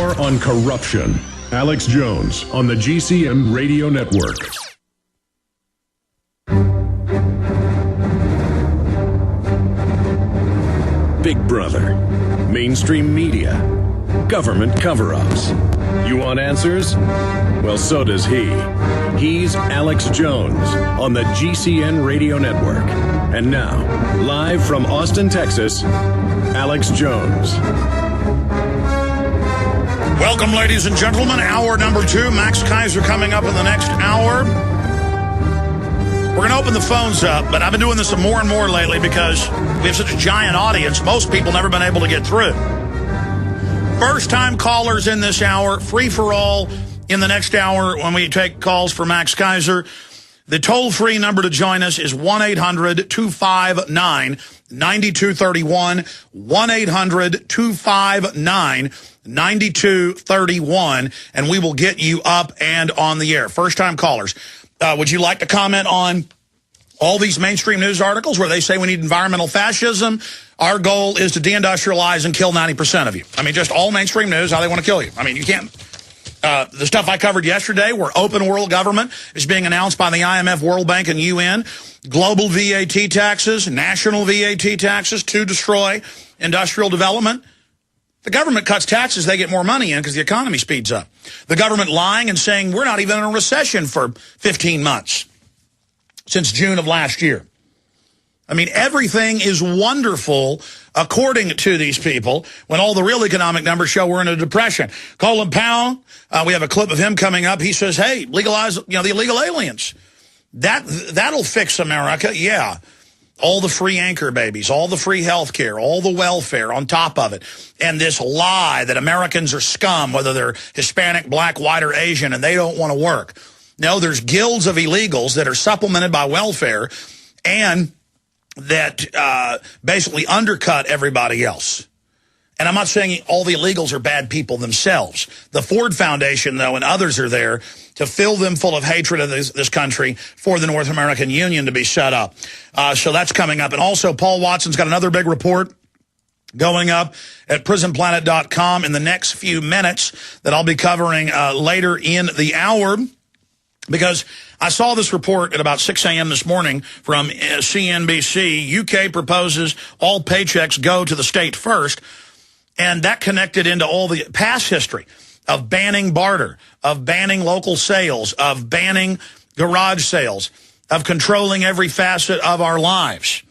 War on Corruption. Alex Jones on the GCN Radio Network. Big Brother, mainstream media, government cover-ups. You want answers? Well, so does he. He's Alex Jones on the GCN Radio Network. And now, live from Austin, Texas, Alex Jones. Welcome, ladies and gentlemen. Hour number 2. Max Keiser coming up in the next hour. We're going to open the phones up, but I've been doing this more and more lately because we have such a giant audience. Most people never been able to get through. First-time callers in this hour, free-for-all in the next hour when we take calls for Max Keiser. The toll-free number to join us is 1-800-259-9231, 1-800-259-9231, and we will get you up and on the air. First-time callers. Would you like to comment on all these mainstream news articles where they say we need environmental fascism? Our goal is to deindustrialize and kill 90% of you. I mean, just all mainstream news, how they want to kill you. I mean, you can't. The stuff I covered yesterday where open world government is being announced by the IMF, World Bank, and UN. Global VAT taxes, national VAT taxes to destroy industrial development. The government cuts taxes, they get more money in because the economy speeds up. The government lying and saying we're not even in a recession for 15 months since June of last year. I mean, everything is wonderful according to these people when all the real economic numbers show we're in a depression. Colin Powell, we have a clip of him coming up. He says, hey, legalize, the illegal aliens. That'll fix America. Yeah. All the free anchor babies, all the free health care, all the welfare on top of it. And this lie that Americans are scum, whether they're Hispanic, black, white, or Asian, and they don't want to work. No, there's guilds of illegals that are supplemented by welfare and that basically undercut everybody else. And I'm not saying all the illegals are bad people themselves. The Ford Foundation, though, and others are there to fill them full of hatred of this country for the North American Union to be set up. So that's coming up. And also, Paul Watson's got another big report going up at prisonplanet.com in the next few minutes that I'll be covering later in the hour. Because I saw this report at about 6 a.m. this morning from CNBC. UK proposes all paychecks go to the state first. And that connected into all the past history of banning barter, of banning local sales, of banning garage sales, of controlling every facet of our lives.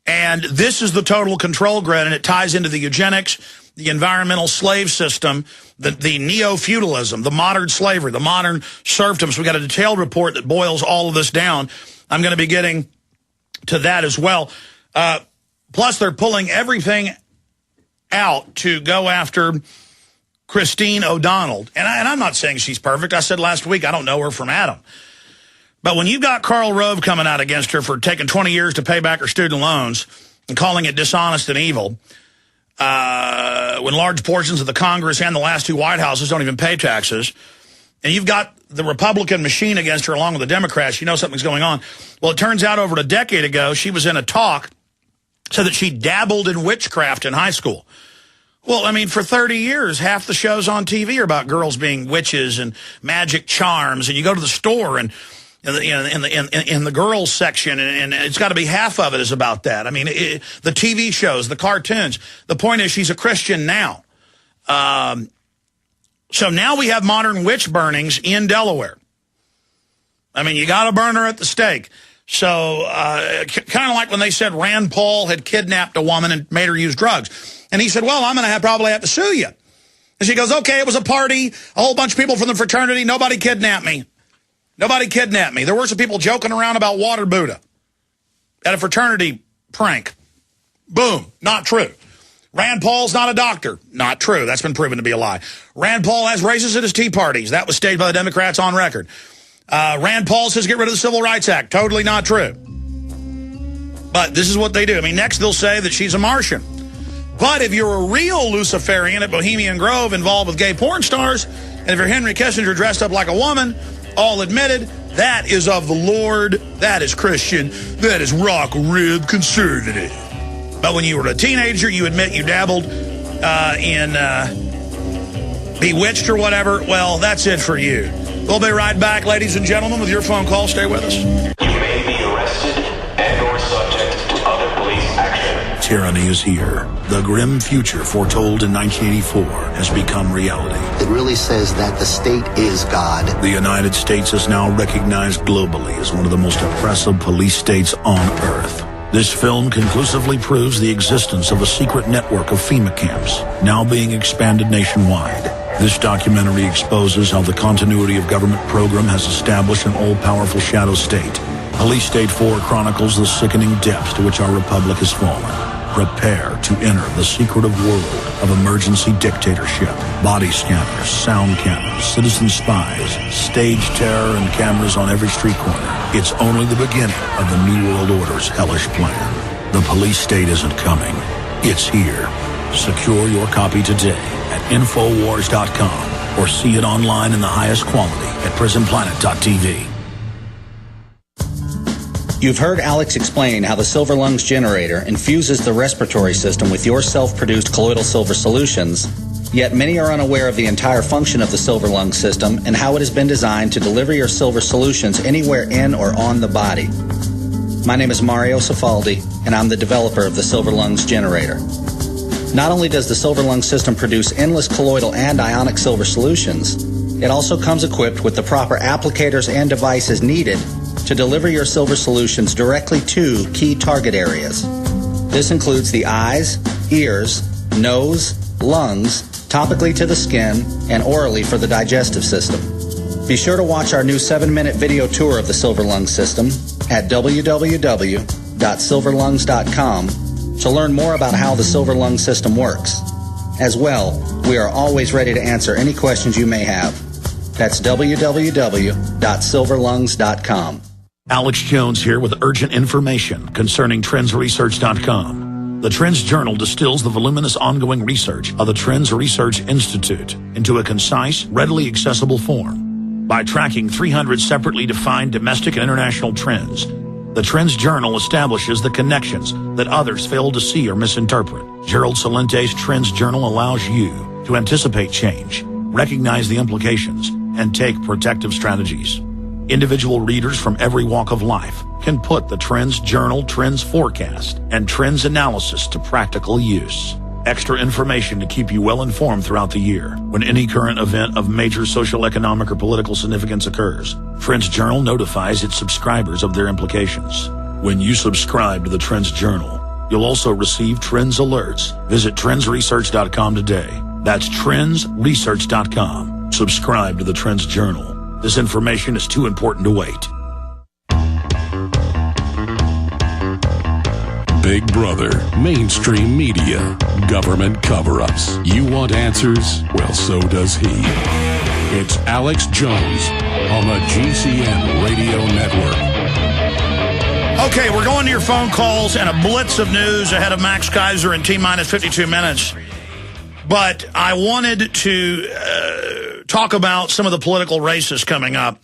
And this is the total control grid, and it ties into the eugenics, the environmental slave system, the neo-feudalism, the modern slavery, the modern serfdom. So we got a detailed report that boils all of this down. I'm going to be getting to that as well. Plus, they're pulling everything out to go after Christine O'Donnell. And I'm not saying she's perfect. I said last week I don't know her from Adam. But when you've got Karl Rove coming out against her for taking 20 years to pay back her student loans and calling it dishonest and evil, when large portions of the Congress and the last 2 White Houses don't even pay taxes, and you've got the Republican machine against her along with the Democrats, you know something's going on. Well, it turns out over a decade ago, she was in a talk so that she dabbled in witchcraft in high school. Well, I mean, for 30 years, half the shows on TV are about girls being witches and magic charms, and you go to the store and in the girls section, and it's got to be half of it is about that. I mean, the TV shows, the cartoons. The point is, she's a Christian now. So now we have modern witch burnings in Delaware. I mean, you got to burn her at the stake. So kind of like when they said Rand Paul had kidnapped a woman and made her use drugs. And he said, well, I'm going to probably have to sue you. And she goes, okay, it was a party, a whole bunch of people from the fraternity. Nobody kidnapped me. Nobody kidnapped me. There were some people joking around about water Buddha at a fraternity prank. Boom, not true. Rand Paul's not a doctor. Not true. That's been proven to be a lie. Rand Paul has racists at his tea parties. That was stated by the Democrats on record. Rand Paul says get rid of the Civil Rights Act. Totally not true. But this is what they do. I mean, next they'll say that she's a Martian. But if you're a real Luciferian at Bohemian Grove involved with gay porn stars, and if you're Henry Kissinger dressed up like a woman, all admitted, that is of the Lord, that is Christian, that is rock-rib conservative. But when you were a teenager, you admit you dabbled in bewitched or whatever, well, that's it for you. We'll be right back, ladies and gentlemen, with your phone call. Stay with us. You may be arrested and or subject to other police action. Tyranny is here. The grim future foretold in 1984 has become reality. It really says that the state is God. The United States is now recognized globally as one of the most oppressive police states on earth. This film conclusively proves the existence of a secret network of FEMA camps, now being expanded nationwide. This documentary exposes how the continuity of government program has established an all-powerful shadow state. Police State 4 chronicles the sickening depths to which our republic has fallen. Prepare to enter the secretive world of emergency dictatorship. Body scanners, sound cannons, citizen spies, stage terror, and cameras on every street corner. It's only the beginning of the New World Order's hellish plan. The police state isn't coming. It's here. Secure your copy today at Infowars.com or see it online in the highest quality at prisonplanet.tv. You've heard Alex explain how the Silver Lungs generator infuses the respiratory system with your self-produced colloidal silver solutions, yet many are unaware of the entire function of the Silver Lungs system and how it has been designed to deliver your silver solutions anywhere in or on the body. My name is Mario Cifaldi, and I'm the developer of the Silver Lungs generator. Not only does the Silver Lungs system produce endless colloidal and ionic silver solutions, it also comes equipped with the proper applicators and devices needed to deliver your silver solutions directly to key target areas. This includes the eyes, ears, nose, lungs, topically to the skin, and orally for the digestive system. Be sure to watch our new 7-minute video tour of the Silver Lungs system at www.silverlungs.com to learn more about how the Silver Lungs system works. As well, we are always ready to answer any questions you may have. That's www.silverlungs.com. Alex Jones here with urgent information concerning trendsresearch.com. The Trends Journal distills the voluminous ongoing research of the Trends Research Institute into a concise, readily accessible form. By tracking 300 separately defined domestic and international trends, the Trends Journal establishes the connections that others fail to see or misinterpret. Gerald Salente's Trends Journal allows you to anticipate change, recognize the implications, and take protective strategies. Individual readers from every walk of life can put the Trends Journal Trends Forecast and Trends Analysis to practical use. Extra information to keep you well informed throughout the year when any current event of major social, economic, or political significance occurs. Trends Journal notifies its subscribers of their implications. When you subscribe to the Trends Journal, you'll also receive Trends Alerts. Visit trendsresearch.com today. That's trendsresearch.com. Subscribe to the Trends Journal. This information is too important to wait. Big Brother, mainstream media, government cover-ups. You want answers? Well, so does he. It's Alex Jones on the GCN Radio Network. Okay, we're going to your phone calls and a blitz of news ahead of Max Keiser in T-minus 52 minutes. But I wanted to talk about some of the political races coming up.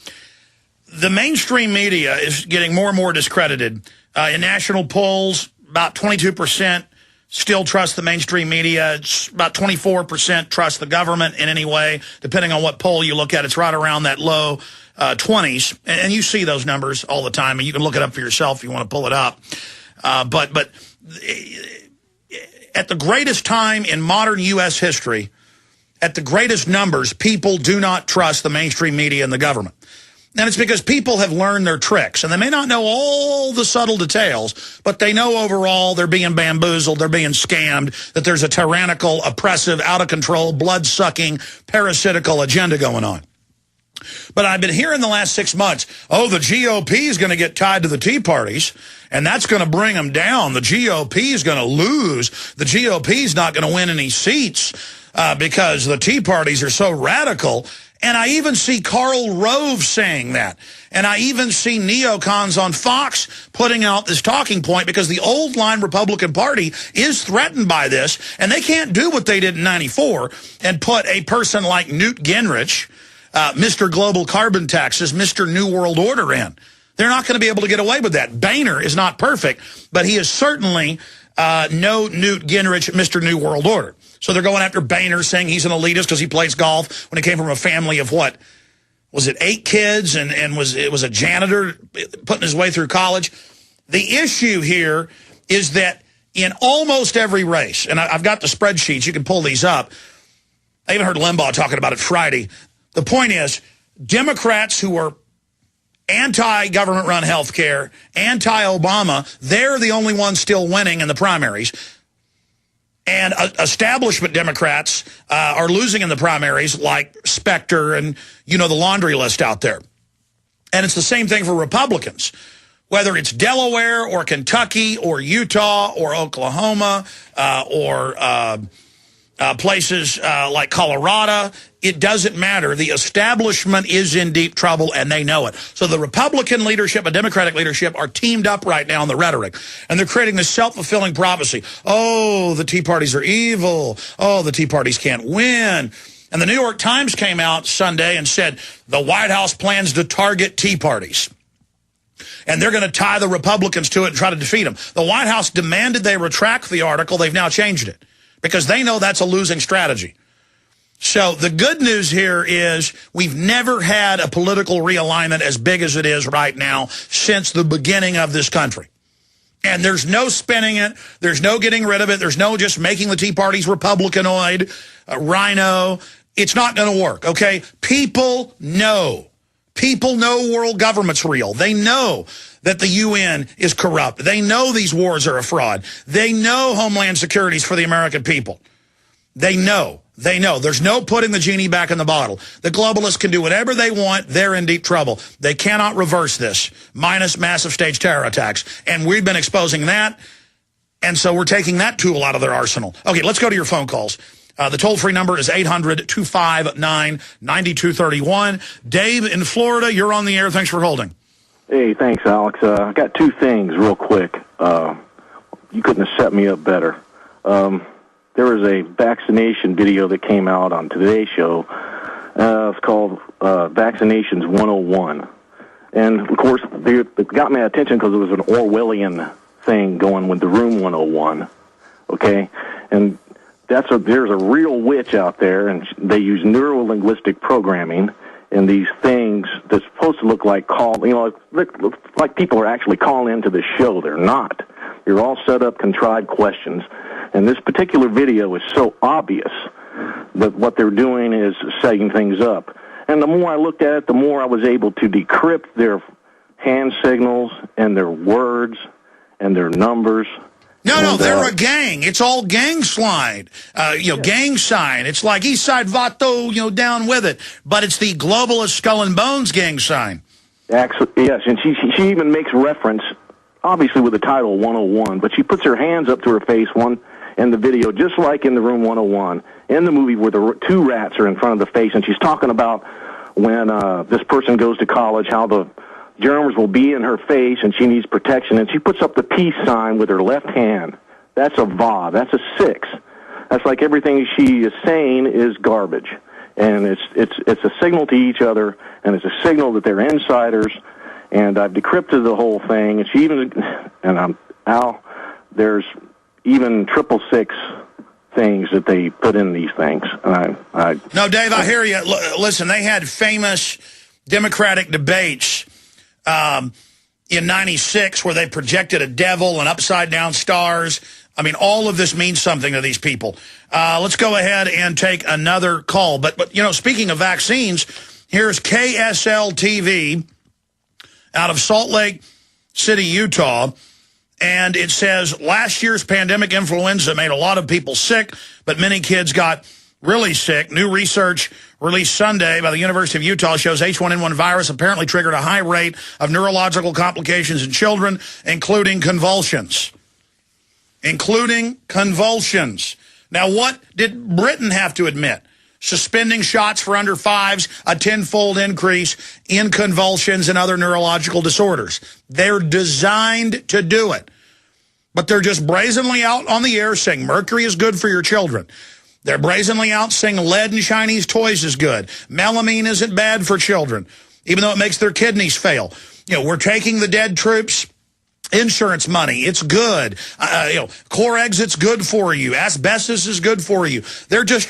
The mainstream media is getting more and more discredited. In national polls, about 22% still trust the mainstream media. It's about 24% trust the government in any way, depending on what poll you look at. It's right around that low 20s. And you see those numbers all the time, and you can look it up for yourself if you want to pull it up. But at the greatest time in modern U.S. history, at the greatest numbers, people do not trust the mainstream media and the government. And it's because people have learned their tricks, and they may not know all the subtle details, but they know overall they're being bamboozled, they're being scammed, that there's a tyrannical, oppressive, out-of-control, blood-sucking, parasitical agenda going on. But I've been hearing the last 6 months, oh, the GOP is going to get tied to the Tea Parties, and that's going to bring them down. The GOP is going to lose. The GOP is not going to win any seats because the Tea Parties are so radical. And I even see Karl Rove saying that. And I even see neocons on Fox putting out this talking point because the old line Republican Party is threatened by this. And they can't do what they did in '94 and put a person like Newt Gingrich, Mr. Global Carbon Taxes, Mr. New World Order in. They're not going to be able to get away with that. Boehner is not perfect, but he is certainly no Newt Gingrich, Mr. New World Order. So they're going after Boehner, saying he's an elitist because he plays golf when he came from a family of what? Was it 8 kids and was a janitor putting his way through college? The issue here is that in almost every race, and I've got the spreadsheets, you can pull these up. I even heard Limbaugh talking about it Friday. The point is, Democrats who are anti-government-run health care, anti-Obama, they're the only ones still winning in the primaries. And establishment Democrats are losing in the primaries, like Specter and, you know, the laundry list out there. And it's the same thing for Republicans. Whether it's Delaware or Kentucky or Utah or Oklahoma or places like Colorado, it doesn't matter. The establishment is in deep trouble, and they know it. So the Republican leadership and Democratic leadership are teamed up right now in the rhetoric, and they're creating this self-fulfilling prophecy. Oh, the Tea Parties are evil. Oh, the Tea Parties can't win. And the New York Times came out Sunday and said the White House plans to target Tea Parties. And they're going to tie the Republicans to it and try to defeat them. The White House demanded they retract the article. They've now changed it because they know that's a losing strategy. So the good news here is we've never had a political realignment as big as it is right now since the beginning of this country. And there's no spinning it. There's no getting rid of it. There's no just making the Tea Parties Republicanoid, rhino. It's not going to work, okay? People know. People know world government's real. They know that the UN is corrupt. They know these wars are a fraud. They know Homeland Security is for the American people. They know. They know. There's no putting the genie back in the bottle. The globalists can do whatever they want. They're in deep trouble. They cannot reverse this, minus massive stage terror attacks. And we've been exposing that. And so we're taking that tool out of their arsenal. Okay, let's go to your phone calls. The toll-free number is 800-259-9231. Dave in Florida, you're on the air. Thanks for holding. Hey, thanks, Alex. I got 2 things real quick. You couldn't have set me up better. There was a vaccination video that came out on today's show. It's called Vaccinations 101. And, of course, it got my attention because it was an Orwellian thing going with the Room 101, okay? And there's a real witch out there, and they use neuro-linguistic programming and these things that's supposed to look like like people are actually calling into the show. They're not. You're all set up, contrived questions. And this particular video is so obvious that what they're doing is setting things up. And the more I looked at it, the more I was able to decrypt their hand signals and their words and their numbers. No, they're a gang. It's all gang slide, gang sign. It's like East Side Vato, down with it. But it's the globalist Skull&Bones gang sign. Actually, yes, and she even makes reference, obviously with the title 101, but she puts her hands up to her face, one in the video, just like in the Room 101, in the movie where the 2 rats are in front of the face, and she's talking about when this person goes to college, how the germs will be in her face, and she needs protection, and she puts up the peace sign with her left hand. That's a VA. That's a 6. That's like everything she is saying is garbage, and it's a signal to each other, and it's a signal that they're insiders. And I've decrypted the whole thing, and she even there's even 666 things that they put in these things. No, Dave, I hear you. Listen, they had famous Democratic debates in '96 where they projected a devil and upside-down stars. I mean, all of this means something to these people. Let's go ahead and take another call. But speaking of vaccines, here's KSL-TV out of Salt Lake City, Utah. And it says, last year's pandemic influenza made a lot of people sick, but many kids got really sick. New research released Sunday by the University of Utah shows H1N1 virus apparently triggered a high rate of neurological complications in children, including convulsions. Now, what did Britain have to admit? Suspending shots for under 5s, a 10-fold increase in convulsions and other neurological disorders. They're designed to do it. But they're just brazenly out on the air saying mercury is good for your children. They're brazenly out saying lead in Chinese toys is good. Melamine isn't bad for children, even though it makes their kidneys fail. We're taking the dead troops insurance money, it's good. Core exit's good for you. Asbestos is good for you. They're just